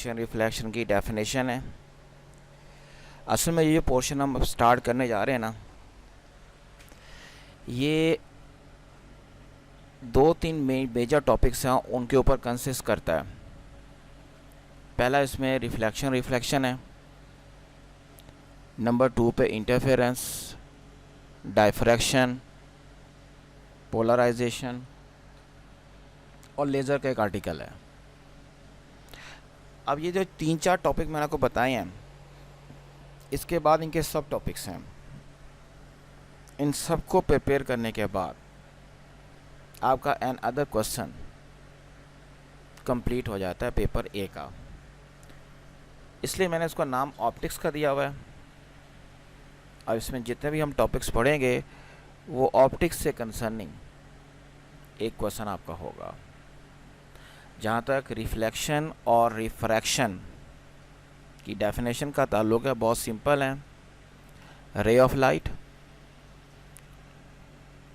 Reflection की definition है। असल में ये पोर्शन हम स्टार्ट करने जा रहे हैं ना, ये 2-3 मेजर टॉपिक्स हैं, उनके ऊपर कंसिस्ट करता है। पहला इसमें रिफ्लेक्शन है, नंबर 2 पे इंटरफेरेंस, डायफ्रैक्शन, पोलराइजेशन और लेज़र का एक आर्टिकल है। अब ये जो 3-4 टॉपिक मैंने आपको बताए हैं, इसके बाद इनके सब टॉपिक्स हैं। इन सब को प्रिपेयर करने के बाद आपका एन अदर क्वेश्चन कंप्लीट हो जाता है पेपर ए का। इसलिए मैंने इसका नाम ऑप्टिक्स का दिया हुआ है। और इसमें जितने भी हम टॉपिक्स पढ़ेंगे वो ऑप्टिक्स से कंसर्निंग एक क्वेश्चन आपका होगा। जहाँ तक रिफ्लेक्शन और रिफ्रैक्शन की डेफिनेशन का ताल्लुक है, बहुत सिंपल है। रे ऑफ लाइट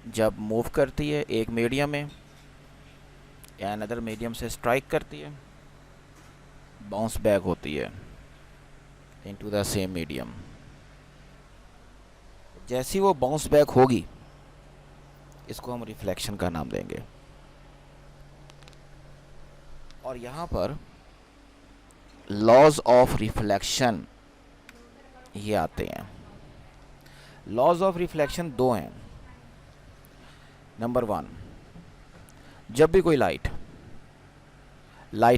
जब मूव करती है एक मीडियम में या अनदर मीडियम से स्ट्राइक करती है, बाउंस बैक होती है इनटू द सेम मीडियम। जैसी वो बाउंस बैक होगी, इसको हम रिफ्लेक्शन का नाम देंगे। और यहाँ पर लॉज ऑफ रिफ्लेक्शन ये आते हैं। लॉज ऑफ रिफ्लेक्शन 2 हैं। नंबर 1, जब भी कोई लाइट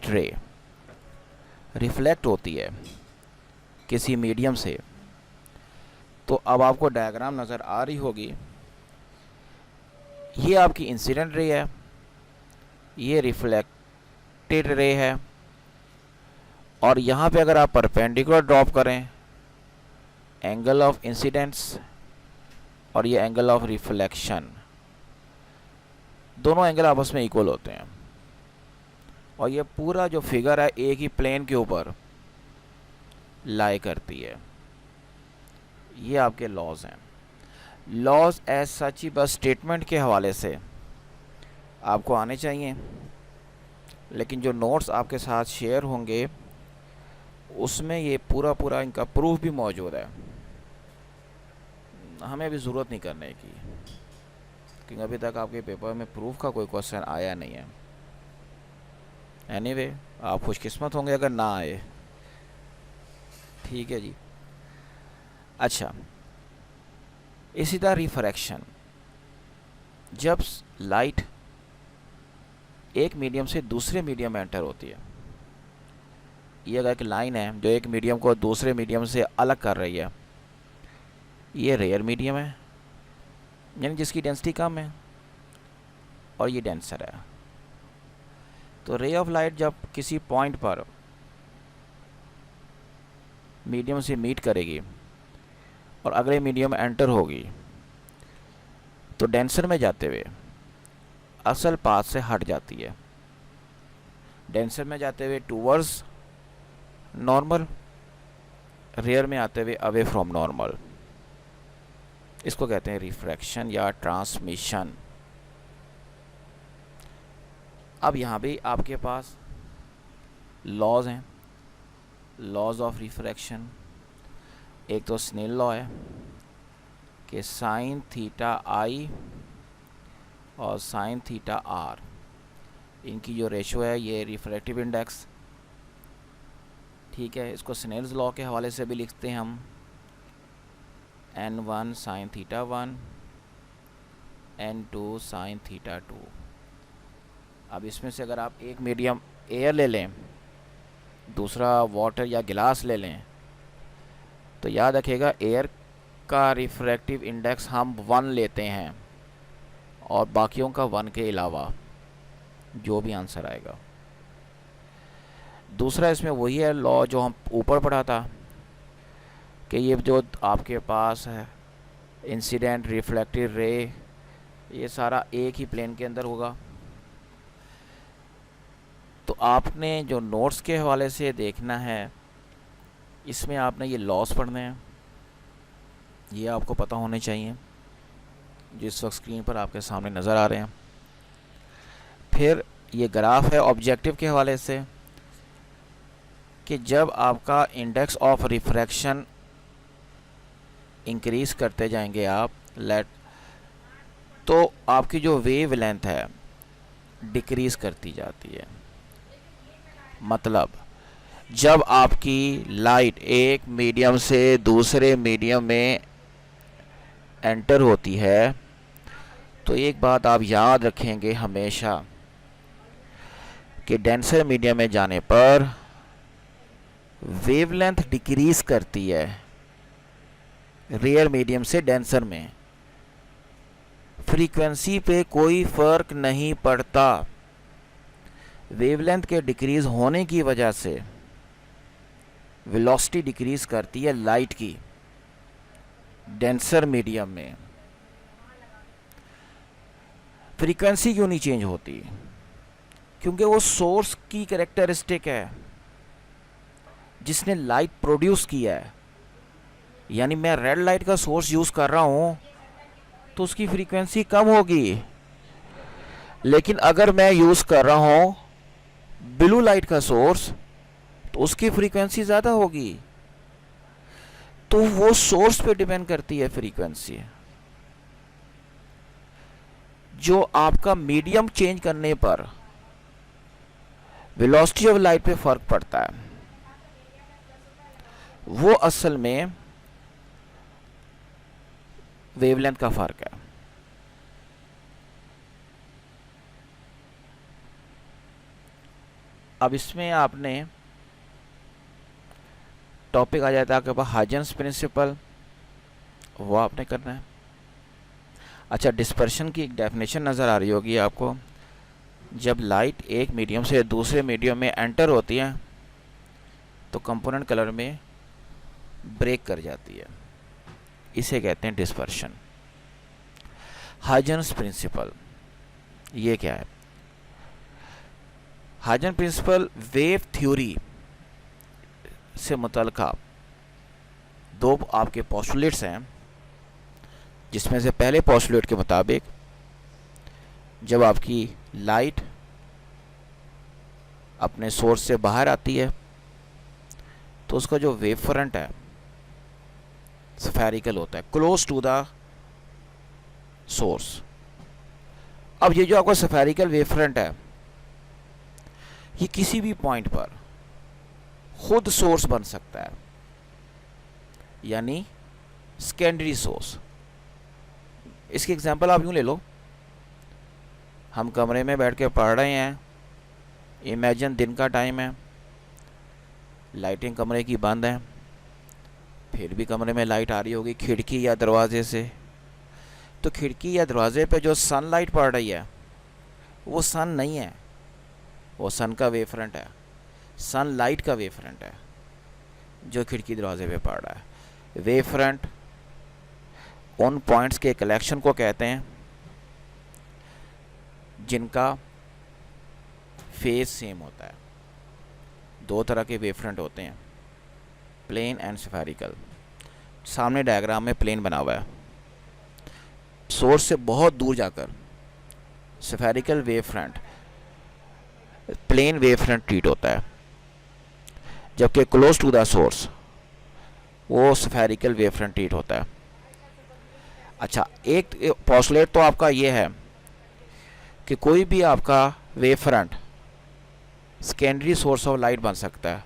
रे रिफ्लेक्ट होती है किसी मीडियम से, तो अब आपको डायग्राम नज़र आ रही होगी। ये आपकी इंसिडेंट रे है, ये रिफ्लेक्टेड रे है, और यहाँ पे अगर आप परपेंडिकुलर ड्रॉप करें, एंगल ऑफ इंसिडेंस और ये एंगल ऑफ रिफ्लेक्शन, दोनों एंगल आपस में इक्वल होते हैं। और ये पूरा जो फिगर है एक ही प्लेन के ऊपर लाई करती है। ये आपके लॉज हैं। लॉज एज सच ही बस स्टेटमेंट के हवाले से आपको आने चाहिए, लेकिन जो नोट्स आपके साथ शेयर होंगे उसमें ये पूरा इनका प्रूफ भी मौजूद है। हमें भी ज़रूरत नहीं करने की, क्योंकि अभी तक आपके पेपर में प्रूफ का कोई क्वेश्चन आया नहीं है। एनीवे, आप खुशकिस्मत होंगे अगर ना आए। ठीक है जी। अच्छा, इसी तरह रिफ्रैक्शन, जब लाइट एक मीडियम से दूसरे मीडियम में एंटर होती है, ये अगर एक लाइन है जो एक मीडियम को दूसरे मीडियम से अलग कर रही है, ये रेयर मीडियम है, यानी जिसकी डेंसिटी कम है, और ये डेंसर है। तो रे ऑफ लाइट जब किसी पॉइंट पर मीडियम से मीट करेगी और अगले मीडियम में एंटर होगी, तो डेंसर में जाते हुए असल पाथ से हट जाती है। डेंसर में जाते हुए टूवर्ड्स नॉर्मल, रेयर में आते हुए अवे फ्रॉम नॉर्मल। इसको कहते हैं रिफ्रैक्शन या ट्रांसमिशन। अब यहाँ भी आपके पास लॉज हैं, लॉज ऑफ रिफ्रैक्शन। एक तो स्नेल लॉ है कि साइन थीटा आई और साइन थीटा आर, इनकी जो रेशो है ये रिफ्रैक्टिव इंडेक्स। ठीक है, इसको स्नेल्स लॉ के हवाले से भी लिखते हैं हम, n1 sine theta 1, n2 sine theta 2। अब इसमें से अगर आप एक मीडियम एयर ले लें, दूसरा वाटर या गिलास ले लें, तो याद रखिएगा एयर का रिफ्रैक्टिव इंडेक्स हम 1 लेते हैं, और बाकियों का 1 के अलावा जो भी आंसर आएगा। दूसरा इसमें वही है लॉ जो हम ऊपर पढ़ा था कि ये जो आपके पास है इंसिडेंट रिफ्लेक्टिव रे, ये सारा एक ही प्लेन के अंदर होगा। तो आपने जो नोट्स के हवाले से देखना है, इसमें आपने ये लॉस पढ़ने हैं, ये आपको पता होने चाहिए, जिस वक्त स्क्रीन पर आपके सामने नज़र आ रहे हैं। फिर ये ग्राफ है ऑब्जेक्टिव के हवाले से कि जब आपका इंडेक्स ऑफ रिफ्रैक्शन इंक्रीज करते जाएंगे आप तो आपकी जो वेव लेंथ है डिक्रीज करती जाती है। मतलब जब आपकी लाइट एक मीडियम से दूसरे मीडियम में एंटर होती है तो एक बात आप याद रखेंगे हमेशा कि डेंसर मीडियम में जाने पर वेवलेंथ डिक्रीज करती है रेयर मीडियम से डेंसर में। फ्रीक्वेंसी पे कोई फर्क नहीं पड़ता। वेवलेंथ के डिक्रीज होने की वजह से वेलोसिटी डिक्रीज करती है लाइट की डेंसर मीडियम में। फ्रीक्वेंसी क्यों नहीं चेंज होती? क्योंकि वो सोर्स की कैरेक्टरिस्टिक है जिसने लाइट प्रोड्यूस किया है। यानी मैं रेड लाइट का सोर्स यूज कर रहा हूं तो उसकी फ्रीक्वेंसी कम होगी, लेकिन अगर मैं यूज कर रहा हूं ब्लू लाइट का सोर्स तो उसकी फ्रीक्वेंसी ज्यादा होगी। तो वो सोर्स पे डिपेंड करती है फ्रीक्वेंसी। जो आपका मीडियम चेंज करने पर वेलोसिटी ऑफ लाइट पे फर्क पड़ता है वो असल में वेवलेंथ का फर्क है। अब इसमें आपने टॉपिक आ जाता है आपके पास हाइजेंस प्रिंसिपल, वो आपने करना है। अच्छा, डिस्पर्शन की एक डेफिनेशन नज़र आ रही होगी आपको। जब लाइट एक मीडियम से दूसरे मीडियम में एंटर होती है तो कंपोनेंट कलर में ब्रेक कर जाती है, इसे कहते हैं डिस्पर्शन। हाइजेंस प्रिंसिपल ये क्या है? हाइजेंस प्रिंसिपल वेव थ्योरी से मुतल्लिका दो आपके पोस्टुलेट्स हैं, जिसमें से पहले पोस्टुलेट के मुताबिक जब आपकी लाइट अपने सोर्स से बाहर आती है तो उसका जो वेव फ्रंट है स्फेरिकल होता है, क्लोज टू द सोर्स। अब ये जो आपका स्फेरिकल वेव फ्रंट है ये किसी भी पॉइंट पर खुद सोर्स बन सकता है, यानी सेकेंडरी सोर्स। इसकी एग्जांपल आप यूं ले लो, हम कमरे में बैठ के पढ़ रहे हैं, इमेजिन दिन का टाइम है, लाइटिंग कमरे की बंद है, फिर भी कमरे में लाइट आ रही होगी खिड़की या दरवाजे से। तो खिड़की या दरवाजे पे जो सनलाइट पड़ रही है वो सन नहीं है, वो सन का वेव फ्रंट है, सनलाइट का वेव फ्रंट है जो खिड़की दरवाजे पे पड़ रहा है। वेव फ्रंट उन पॉइंट्स के कलेक्शन को कहते हैं जिनका फेज सेम होता है। दो तरह के वेव फ्रंट होते हैं, प्लेन एंड स्फेरिकल। सामने डायग्राम में प्लेन बना हुआ है, सोर्स से बहुत दूर जाकर spherical wave front plane wave front treat होता है, जबकि क्लोज टू द सोर्स वो स्फेरिकल वेव फ्रंट ट्रीट होता है। अच्छा, एक पोस्टुलेट तो आपका ये है कि कोई भी आपका wave front secondary source of light बन सकता है।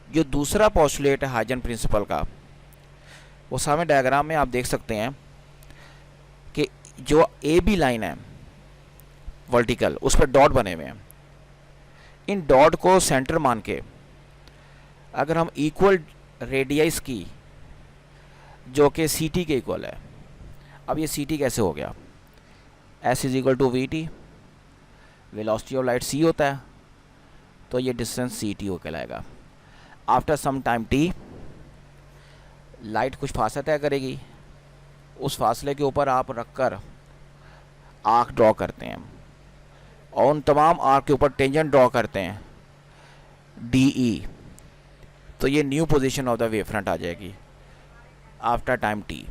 जो दूसरा पोस्टुलेट है हाइजेंस प्रिंसिपल का, वो सामने डायग्राम में आप देख सकते हैं कि जो ए बी लाइन है वर्टिकल, उस पर डॉट बने हुए हैं। इन डॉट को सेंटर मान के अगर हम इक्वल रेडियस की, जो कि सी टी के इक्वल है, अब ये सी टी कैसे हो गया? S is equal to V T, velocity of light C होता है, तो ये डिस्टेंस सी टी हो कहलाएगा। After some time T light कुछ फासला तय करेगी, उस फासले के ऊपर आप रखकर आर्क ड्रॉ करते हैं और उन तमाम आर्क के ऊपर टेंजेंट ड्रॉ करते हैं डी ई, तो ये new position of the wave front आ जाएगी आफ्टर टाइम टी।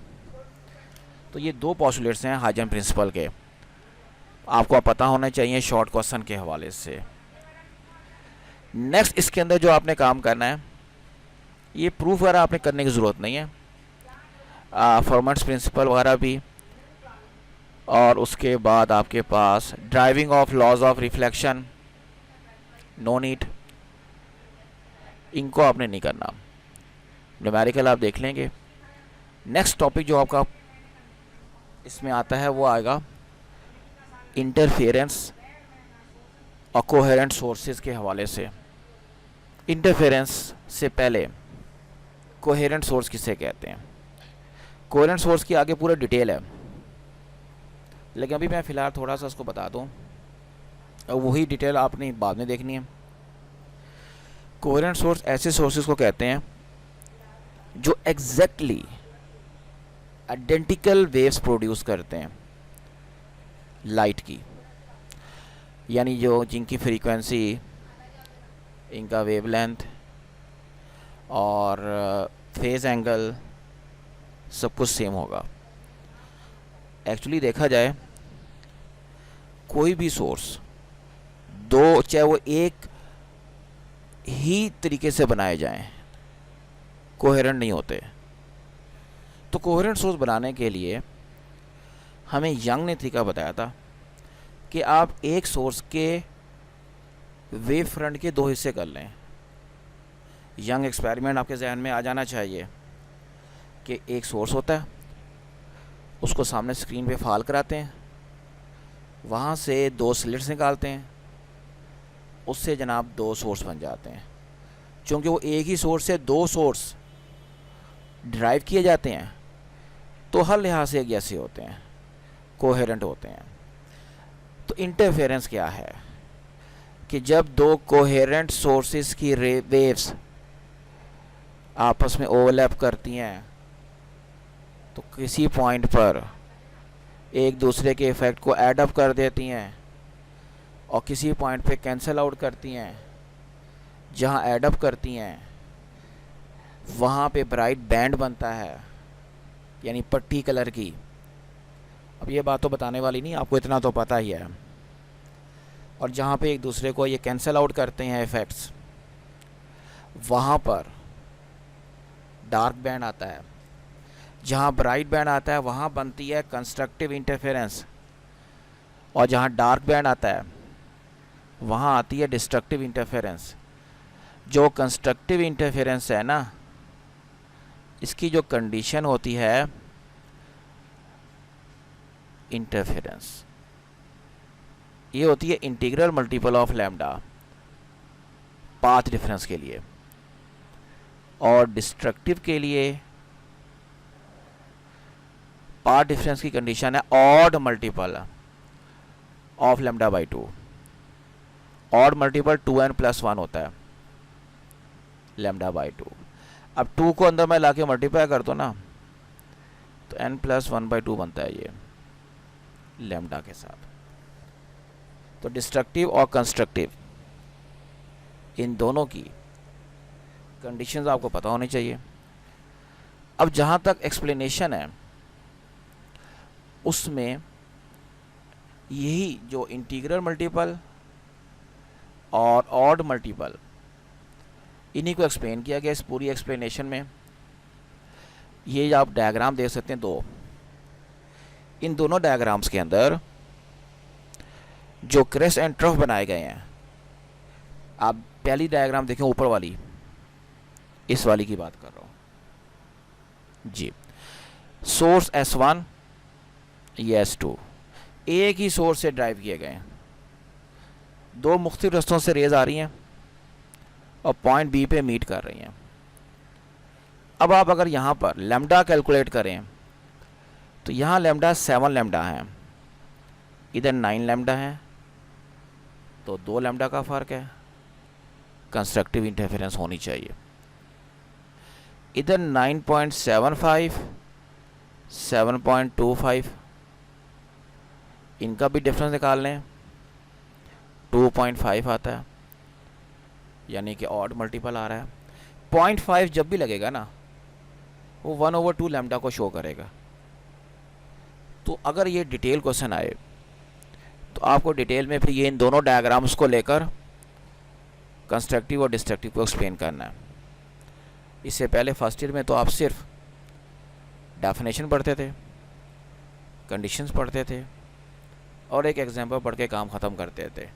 तो ये दो पोस्टुलेट्स हैं हाइजेंस प्रिंसिपल के, आपको पता होना चाहिए शॉर्ट क्वेश्चन के हवाले से। नेक्स्ट इसके अंदर जो आपने काम करना है, ये प्रूफ वगैरह आपने करने की ज़रूरत नहीं है, फॉर्मेट्स प्रिंसिपल वगैरह भी, और उसके बाद आपके पास deriving of laws of reflection, no need, इनको आपने नहीं करना, न्यूमेरिकल आप देख लेंगे। नेक्स्ट टॉपिक जो आपका इसमें आता है वो आएगा इंटरफेरेंस और कोहेरेंट सोर्सेज के हवाले से। इंटरफेरेंस से पहले कोहेरेंट सोर्स किसे कहते हैं, कोहेरेंट सोर्स की आगे पूरा डिटेल है, लेकिन अभी मैं फ़िलहाल थोड़ा सा उसको बता दूं, और वही डिटेल आपने बाद में देखनी है। कोहेरेंट सोर्स ऐसे सोर्सेज को कहते हैं जो एग्जैक्टली आइडेंटिकल वेव्स प्रोड्यूस करते हैं लाइट की, यानी जो जिनकी फ्रीक्वेंसी, इनका वेवलेंथ और फेज एंगल सब कुछ सेम होगा। एक्चुअली देखा जाए कोई भी सोर्स दो, चाहे वो एक ही तरीके से बनाए जाएं, कोहेरेंट नहीं होते। तो कोहेरेंट सोर्स बनाने के लिए हमें यंग ने तरीका बताया था कि आप एक सोर्स के वेव फ्रंट के दो हिस्से कर लें। यंग एक्सपेरिमेंट आपके जहन में आ जाना चाहिए कि एक सोर्स होता है, उसको सामने स्क्रीन पे फाल कराते हैं, वहाँ से दो स्लिट्स निकालते हैं, उससे जनाब दो सोर्स बन जाते हैं। क्योंकि वो एक ही सोर्स से दो सोर्स ड्राइव किए जाते हैं, तो हर लिहाज से एक जैसे होते हैं, कोहेरेंट होते हैं। तो इंटरफेरेंस क्या है कि जब दो कोहेरेंट सोर्सेज की वेव्स आपस में ओवरलैप करती हैं, तो किसी पॉइंट पर एक दूसरे के इफ़ेक्ट को ऐड अप कर देती हैं और किसी पॉइंट पे कैंसिल आउट करती हैं। जहाँ ऐड अप करती हैं वहाँ पे ब्राइट बैंड बनता है, यानी पट्टी कलर की। अब ये बात तो बताने वाली नहीं, आपको इतना तो पता ही है। और जहाँ पे एक दूसरे को ये कैंसिल आउट करते हैं इफ़ेक्ट्स, वहाँ पर डार्क बैंड आता है। जहाँ ब्राइट बैंड आता है वहाँ बनती है कंस्ट्रक्टिव इंटरफेरेंस, और जहाँ डार्क बैंड आता है वहाँ आती है डिस्ट्रक्टिव इंटरफेरेंस। जो कंस्ट्रक्टिव इंटरफेरेंस है ना, इसकी जो कंडीशन होती है इंटरफेरेंस, ये होती है integral multiple of lambda path difference के लिए, और डिस्ट्रक्टिव के लिए पाथ डिफरेंस की कंडीशन है odd multiple of lambda by 2। Odd multiple 2n+1 होता है लैम्डा बाई 2। अब 2 को अंदर मैं लाके मल्टीप्लाई कर दो ना, तो n+1/2 बनता है ये लैम्डा के साथ। तो डिस्ट्रक्टिव और कंस्ट्रक्टिव इन दोनों की कंडीशंस आपको पता होनी चाहिए। अब जहाँ तक एक्सप्लेनेशन है, उसमें यही जो इंटीग्रल मल्टीपल और ऑड मल्टीपल, इन्हीं को एक्सप्लेन किया गया इस पूरी एक्सप्लेनेशन में। ये आप डायग्राम देख सकते हैं दो, इन दोनों डायग्राम्स के अंदर जो क्रेस्ट एंड ट्रफ बनाए गए हैं, आप पहली डायग्राम देखें ऊपर वाली, इस वाली की बात कर रहा हूँ जी। सोर्स S1 ये S2 एक ही सोर्स से ड्राइव किए गए हैं, दो मुख्तलिफ रास्तों से रेज आ रही हैं और पॉइंट बी पे मीट कर रही हैं। अब आप अगर यहाँ पर लैम्डा कैलकुलेट करें, तो यहाँ लैम्डा 7 लैम्डा है, इधर 9 लैम्डा है, तो 2 लैम्डा का फ़र्क है। कंस्ट्रक्टिव इंटरफेरेंस होनी चाहिए। इधर 9.75 7.25, इनका भी डिफरेंस निकाल लें, 2.5 आता है, यानी कि ऑड मल्टीपल आ रहा है। 0.5 जब भी लगेगा ना, वो 1/2 लैम्डा को शो करेगा। तो अगर ये डिटेल क्वेश्चन आए, तो आपको डिटेल में फिर ये इन दोनों डायग्राम्स को लेकर कंस्ट्रक्टिव और डिस्ट्रक्टिव को एक्सप्लेन करना है। इससे पहले फर्स्ट ईयर में तो आप सिर्फ डेफिनेशन पढ़ते थे, कंडीशंस पढ़ते थे और एक एग्जांपल पढ़ के काम ख़त्म करते थे।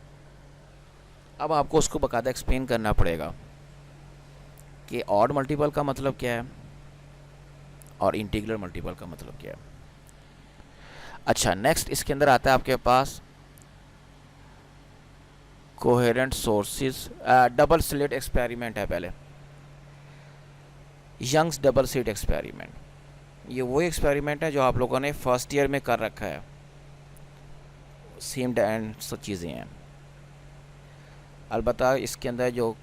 अब आपको उसको बाकायदा एक्सप्लेन करना पड़ेगा कि ऑड मल्टीपल का मतलब क्या है और इंटीग्रल मल्टीपल का मतलब क्या है। अच्छा, नेक्स्ट इसके अंदर आता है आपके पास coherent sources. Double slit experiment है पहले, यंग्स डबल स्लिट एक्सपेरिमेंट। ये वही एक्सपेरिमेंट है जो आप लोगों ने फर्स्ट ईयर में कर रखा है, सीम्ड एंड सब चीज़ें हैं। अलबत्ता इसके अंदर जो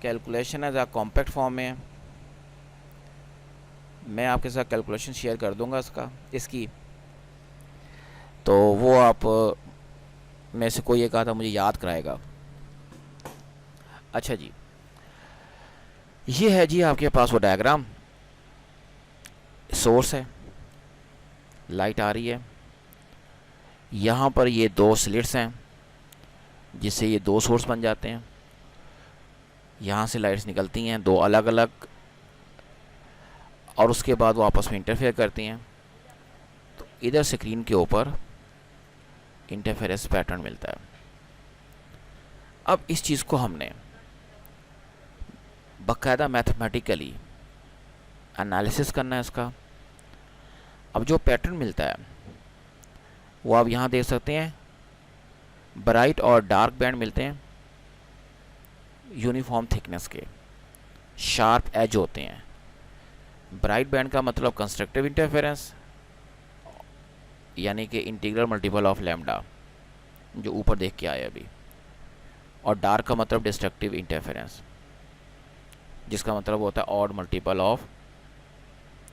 कैलकुलेशन है ज़रा कॉम्पैक्ट फॉर्म में है। मैं आपके साथ कैलकुलेशन शेयर कर दूंगा इसकी, तो वो आप में से कोई एक आता मुझे याद कराएगा। अच्छा जी, ये है जी आपके पास वो डायग्राम। सोर्स है, लाइट आ रही है, यहाँ पर ये दो स्लिट्स हैं जिससे ये दो सोर्स बन जाते हैं। यहाँ से लाइट्स निकलती हैं दो अलग अलग और उसके बाद वो आपस में इंटरफेयर करती हैं, तो इधर स्क्रीन के ऊपर इंटरफेरेंस पैटर्न मिलता है। अब इस चीज़ को हमने बाकायदा मैथमेटिकली एनालिसिस करना है इसका। अब जो पैटर्न मिलता है वो आप यहाँ देख सकते हैं, ब्राइट और डार्क बैंड मिलते हैं यूनिफॉर्म थिकनेस के, शार्प एज होते हैं। ब्राइट बैंड का मतलब कंस्ट्रक्टिव इंटरफेरेंस यानी कि इंटीग्रल मल्टीपल ऑफ लैम्डा जो ऊपर देख के आए अभी, और डार्क का मतलब डिस्ट्रक्टिव इंटरफेरेंस जिसका मतलब होता है odd multiple of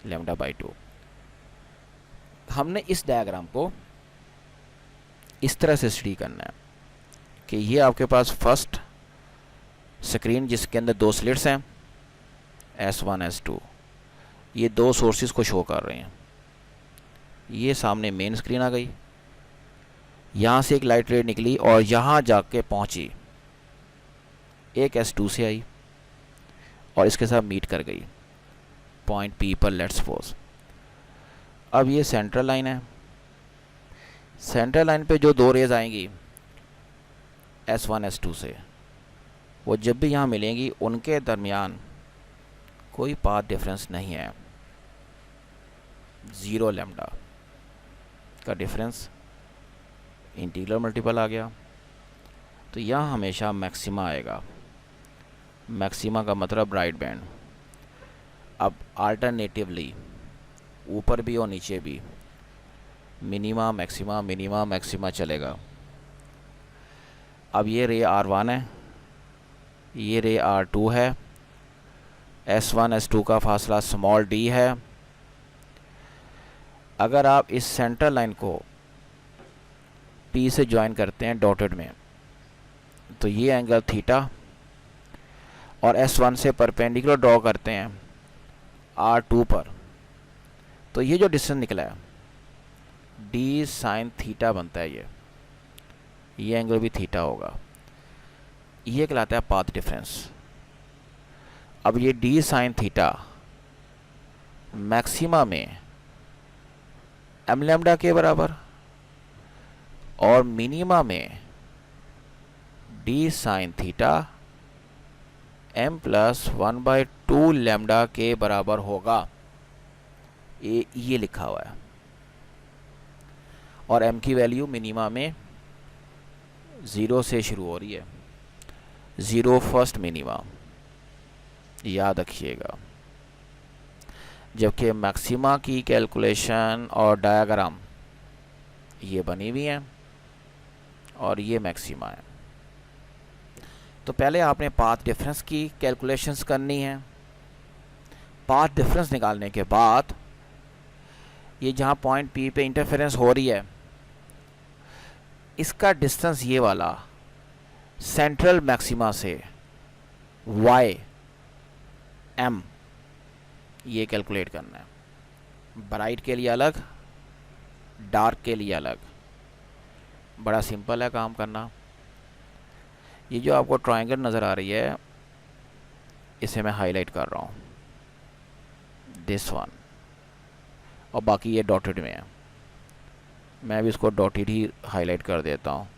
lambda by 2। हमने इस डायग्राम को इस तरह से स्टडी करना है कि ये आपके पास फर्स्ट स्क्रीन जिसके अंदर दो स्लिट्स हैं S1 S2, ये दो सोर्सेज को शो कर रहे हैं। ये सामने मेन स्क्रीन आ गई, यहाँ से एक लाइट रे निकली और यहाँ जाके पहुँची, एक S2 से आई और इसके साथ मीट कर गई पॉइंट P पर, लेट्स सपोज। अब ये सेंट्रल लाइन है, सेंट्रल लाइन पे जो दो रेज आएंगी S1 S2 से, वो जब भी यहाँ मिलेंगी उनके दरमियान कोई पाथ डिफरेंस नहीं है, 0 लैम्डा का डिफरेंस। इंटीग्रल मल्टीपल आ गया तो यहाँ हमेशा मैक्सिमा आएगा। मैक्सिमा का मतलब ब्राइट बैंड। अब अल्टरनेटिवली ऊपर भी और नीचे भी मिनिमा मैक्सिमा चलेगा। अब ये रे R1 है, ये रे R2 है, S1 S2 का फासला स्मॉल d है। अगर आप इस सेंट्रल लाइन को P से ज्वाइन करते हैं डॉटेड में, तो ये एंगल थीटा, और S1 से परपेंडिकुलर ड्रॉ करते हैं R2 पर, तो ये जो डिस्टेंस निकला है d साइन थीटा बनता है। ये एंगल भी थीटा होगा, ये कहलाता है पाथ डिफरेंस। अब ये d साइन थीटा मैक्सिमा में m लैम्डा के बराबर और मिनिमा में d sine theta m plus 1/2 lambda के बराबर होगा। ये लिखा हुआ है, और m की वैल्यू मिनिमा में 0 से शुरू हो रही है, 0 फर्स्ट मिनिमा, याद रखिएगा। जबकि मैक्सिमा की कैलकुलेशन और डायग्राम ये बनी हुई हैं और ये मैक्सिमा है। तो पहले आपने पाथ डिफरेंस की कैलकुलेशंस करनी है। पाथ डिफरेंस निकालने के बाद ये जहाँ पॉइंट P पे इंटरफेरेंस हो रही है, इसका डिस्टेंस ये वाला सेंट्रल मैक्सिमा से y m ये कैलकुलेट करना है। ब्राइट के लिए अलग, डार्क के लिए अलग। बड़ा सिंपल है काम करना। ये जो आपको ट्रायंगल नज़र आ रही है इसे मैं हाईलाइट कर रहा हूँ, दिस वन, और बाकी ये डॉटेड में है, मैं भी इसको डॉटेड ही हाईलाइट कर देता हूँ,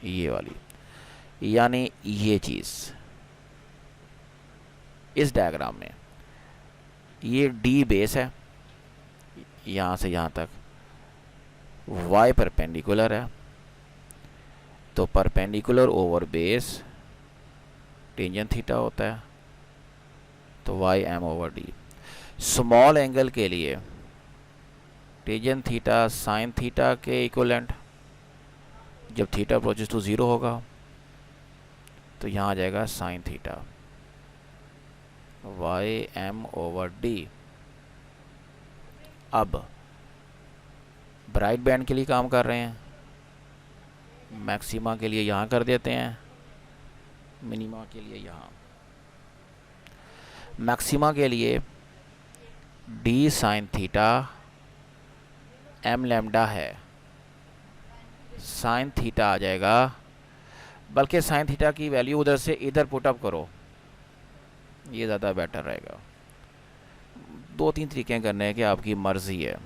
ये वाली, यानी ये चीज़ इस डायग्राम में ये डी बेस है, यहाँ से यहाँ तक, y परपेंडिकुलर है, तो perpendicular over base tangent theta होता है, तो Y M over D. Small angle के लिए टेंजेंट थीटा साइन थीटा के इक्वलेंट, जब थीटा अप्रोचेस टू 0 होगा तो यहाँ आ जाएगा sine theta, Y M over D. अब ब्राइट बैंड के लिए काम कर रहे हैं, मैक्सिमा के लिए यहाँ कर देते हैं, मिनिमा के लिए यहाँ। मैक्सिमा के लिए D sine theta M lambda है, साइन थीटा आ जाएगा, बल्कि साइन थीटा की वैल्यू उधर से इधर पुटअप करो, ये ज़्यादा बेटर रहेगा। 2-3 तरीके करने हैं कि आपकी मर्ज़ी है,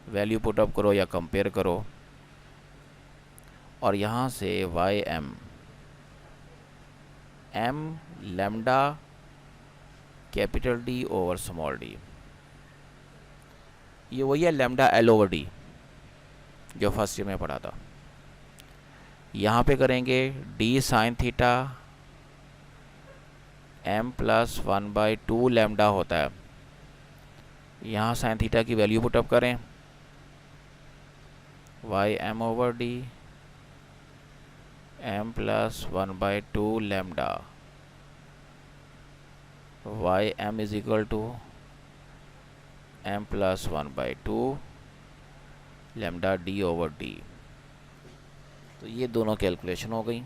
वैल्यू पुटअप करो या कंपेयर करो, और यहाँ से Y M lambda capital D over small d, ये वही है लैम्डा एल ओवर डी जो फर्स्ट ईयर में पढ़ा था। यहाँ पे करेंगे D sine theta M plus 1/2 lambda होता है, यहाँ साइन थीटा की वैल्यू पुटअप करें, Y M over D M plus 1/2 lambda, Y M is equal to M plus 1/2 lambda D over D. तो ये दोनों कैलकुलेशन हो गई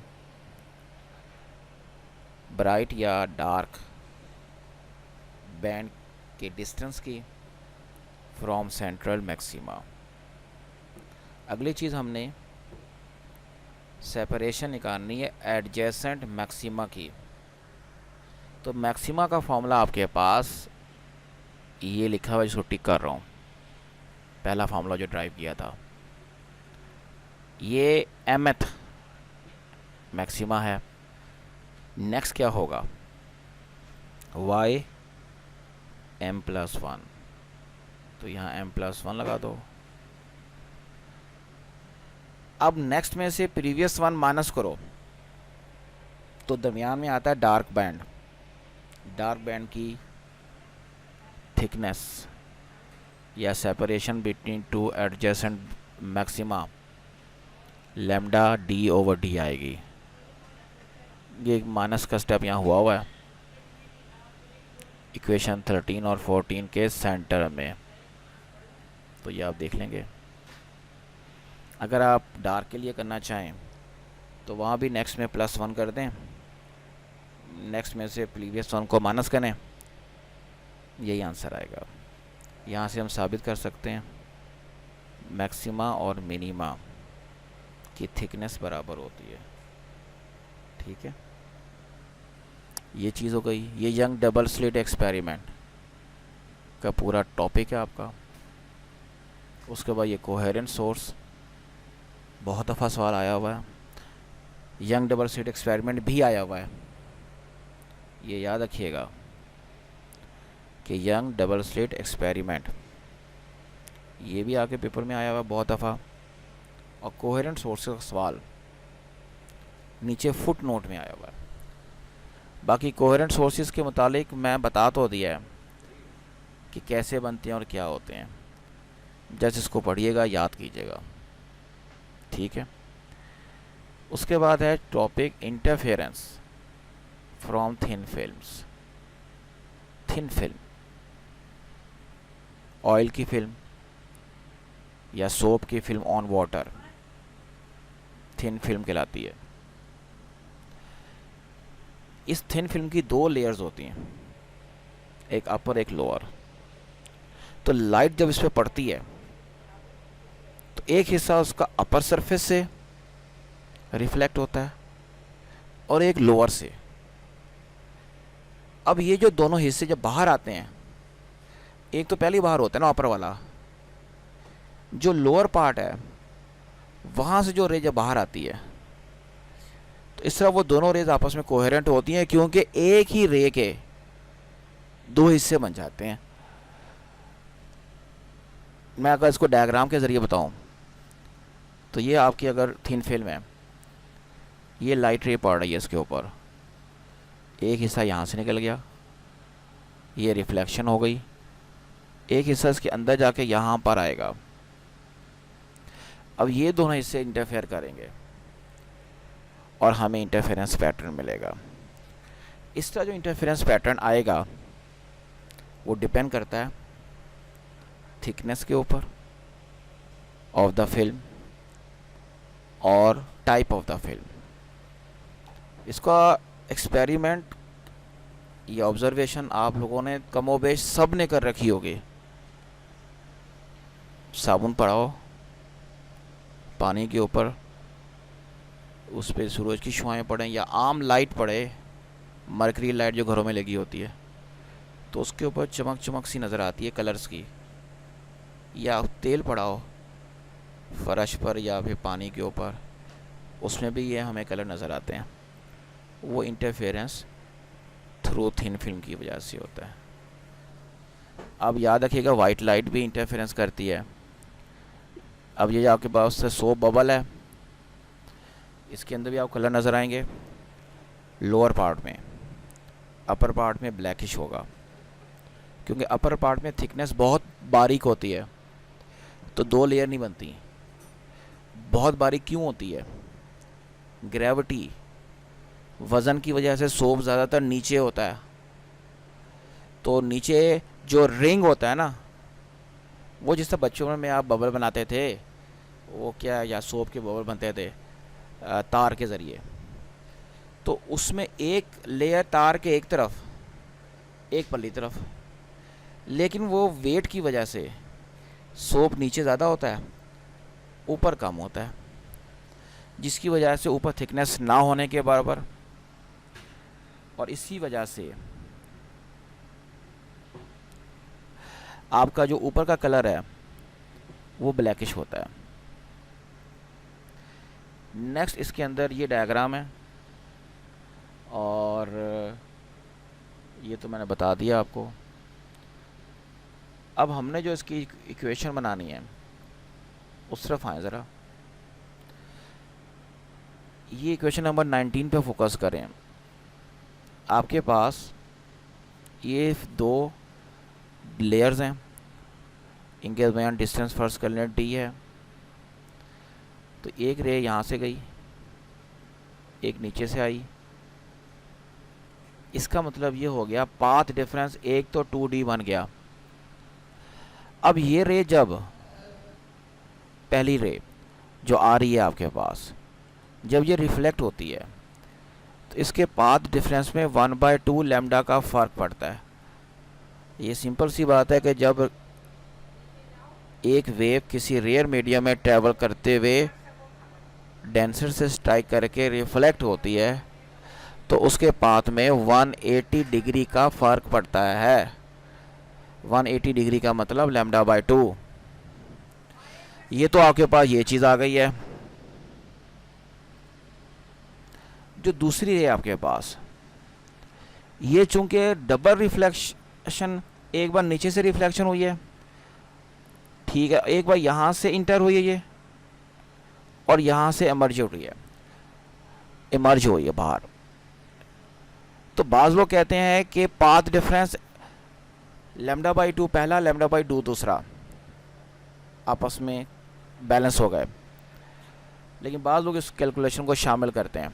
ब्राइट या डार्क बैंड के डिस्टेंस की फ्रॉम सेंट्रल मैक्सिमा। अगली चीज़ हमने सेपरेशन निकालनी है एडजेसेंट मैक्सिमा की। तो मैक्सिमा का फॉर्मूला आपके पास ये लिखा हुआ है, जिसको टिक कर रहा हूँ, पहला फॉर्मूला जो ड्राइव किया था, ये mth मैक्सिमा है। नेक्स्ट क्या होगा, y m+1, तो यहाँ m+1 लगा दो। अब नेक्स्ट में से प्रीवियस वन माइनस करो, तो दरमियान में आता है डार्क बैंड। डार्क बैंड की थिकनेस या separation between two adjacent maxima lambda D over D आएगी। ये माइनस का स्टेप यहाँ हुआ है इक्वेशन 13 और 14 के सेंटर में, तो ये आप देख लेंगे। अगर आप डार्क के लिए करना चाहें तो वहाँ भी नेक्स्ट में +1 कर दें, नेक्स्ट में से प्रीवियस वन को माइनस करें, यही आंसर आएगा। यहाँ से हम साबित कर सकते हैं मैक्सिमा और मिनिमा की थिकनेस बराबर होती है। ठीक है, ये चीज़ हो गई। ये यंग डबल स्लिट एक्सपेरिमेंट का पूरा टॉपिक है आपका। उसके बाद ये कोहेरेंट सोर्स, बहुत दफ़ा सवाल आया हुआ है। यंग डबल स्लिट एक्सपेरिमेंट भी आया हुआ है, ये याद रखिएगा कि यंग डबल स्लिट एक्सपेरिमेंट ये भी आके पेपर में आया हुआ है बहुत दफ़ा। और कोहेरेंट सोर्स का सवाल नीचे फुट नोट में आया हुआ है। बाकी कोहेरेंट सोर्सेज के मुतालिक मैं बता तो दिया है कि कैसे बनते हैं और क्या होते हैं, जैसे इसको पढ़िएगा याद कीजिएगा। ठीक है, उसके बाद है topic interference from thin films. Thin film, oil की फिल्म या सोप की film on water thin film कहलाती है। इस थिन फिल्म की 2 लेयर्स होती हैं, एक अपर एक लोअर। तो लाइट जब इस पर पड़ती है तो एक हिस्सा उसका अपर सरफेस से रिफ्लेक्ट होता है और एक लोअर से अब ये जो दोनों हिस्से जब बाहर आते हैं, एक तो पहले बाहर होता है ना अपर वाला, जो लोअर पार्ट है वहाँ से जो रे जब बाहर आती है तो इस तरह वो दोनों रेज आपस में कोहेरेंट होती हैं, क्योंकि एक ही रे के दो हिस्से बन जाते हैं। मैं अगर इसको डायग्राम के ज़रिए बताऊं तो ये आपकी अगर थिन फिल्म है, ये लाइट रे पड़ रही है इसके ऊपर, एक हिस्सा यहाँ से निकल गया, ये रिफ्लेक्शन हो गई, एक हिस्सा इसके अंदर जाके यहाँ पर आएगा। अब ये दोनों हिस्से इंटरफेयर करेंगे और हमें इंटरफेरेंस पैटर्न मिलेगा। इस तरह जो इंटरफेरेंस पैटर्न आएगा वो डिपेंड करता है थिकनेस के ऊपर ऑफ द फिल्म और टाइप ऑफ द फिल्म। इसका एक्सपेरिमेंट या ऑब्जर्वेशन आप लोगों ने कमोबेश सब ने कर रखी होगी। साबुन पड़ाओ पानी के ऊपर, उस पर सूरज की शुआएं पड़ें या आम लाइट पड़े, मरकरी लाइट जो घरों में लगी होती है, तो उसके ऊपर चमक चमक सी नज़र आती है कलर्स की। या तेल पड़ाओ फर्श पर या फिर पानी के ऊपर, उसमें भी ये हमें कलर नज़र आते हैं। वो इंटरफेरेंस थ्रू थिन फिल्म की वजह से होता है। अब याद रखिएगा वाइट लाइट भी इंटरफेरेंस करती है। अब ये आपके पास से सोप बबल है, इसके अंदर भी आपको कलर नज़र आएंगे लोअर पार्ट में, अपर पार्ट में ब्लैकिश होगा, क्योंकि अपर पार्ट में थिकनेस बहुत बारीक होती है तो दो लेयर नहीं बनती। बहुत बारीक क्यों होती है? ग्रेविटी, वज़न की वजह से सोप ज़्यादातर नीचे होता है, तो नीचे जो रिंग होता है ना, वो जिस तरह बच्चों में आप बबल बनाते थे, वो क्या या सोप के बबल बनते थे तार के ज़रिए, तो उसमें एक लेयर तार के एक तरफ एक पल्ली तरफ, लेकिन वो वेट की वजह से सोप नीचे ज़्यादा होता है ऊपर कम होता है, जिसकी वजह से ऊपर थिकनेस ना होने के बराबर, और इसी वजह से आपका जो ऊपर का कलर है वो ब्लैकिश होता है। नेक्स्ट इसके अंदर ये डायग्राम है और ये तो मैंने बता दिया आपको। अब हमने जो इसकी इक्वेशन बनानी है उस तरफ आए ज़रा। ये इक्वेशन नंबर 19 पे फोकस करें। आपके पास ये दो लेयर्स हैं, इनके दरमियान डिस्टेंस फर्स्ट कर लें d है, तो एक रे यहाँ से गई, एक नीचे से आई, इसका मतलब ये हो गया पाथ डिफरेंस एक तो 2d बन गया। अब ये रे जब पहली रे जो आ रही है आपके पास, जब ये रिफ्लेक्ट होती है तो इसके पाथ डिफरेंस में 1/2 लैम्डा का फ़र्क पड़ता है। ये सिंपल सी बात है कि जब एक वेव किसी रेयर मीडियम में ट्रैवल करते हुए डेंसर से स्ट्राइक करके रिफ्लेक्ट होती है तो उसके पाथ में 180 डिग्री का फ़र्क पड़ता है। 180 डिग्री का मतलब λ/2। ये तो आपके पास ये चीज़ आ गई है। जो दूसरी है आपके पास, ये चूंकि डबल रिफ्लेक्शन, एक बार नीचे से रिफ्लेक्शन हुई है, ठीक है, एक बार यहाँ से इंटर हुई है ये, और यहाँ से इमर्ज हो रही है, इमर्ज हुई है बाहर। तो बाज़ लोग कहते हैं कि पाथ डिफरेंस λ/2 पहला, λ/2 दूसरा, आपस में बैलेंस हो गए, लेकिन बाज़ लोग इस कैलकुलेशन को शामिल करते हैं,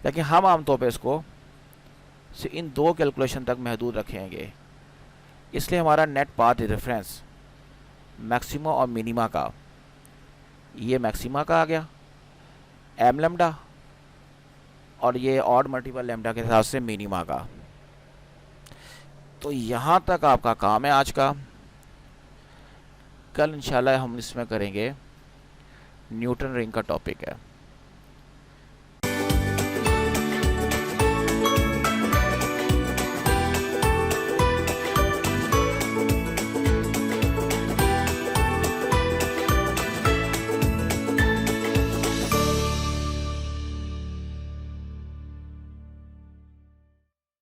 लेकिन हम आमतौर पर इसको इन दो कैलकुलेशन तक महदूद रखेंगे। इसलिए हमारा नेट पाथ डिफरेंस मैक्सिमा और मिनिमा का, ये मैक्सिमा का आ गया m लैम्डा, और ये ऑड मल्टीपल लैम्डा के हिसाब से मिनिमा का। तो यहाँ तक आपका काम है आज का। कल इंशाल्लाह हम इसमें करेंगे न्यूटन रिंग का टॉपिक है।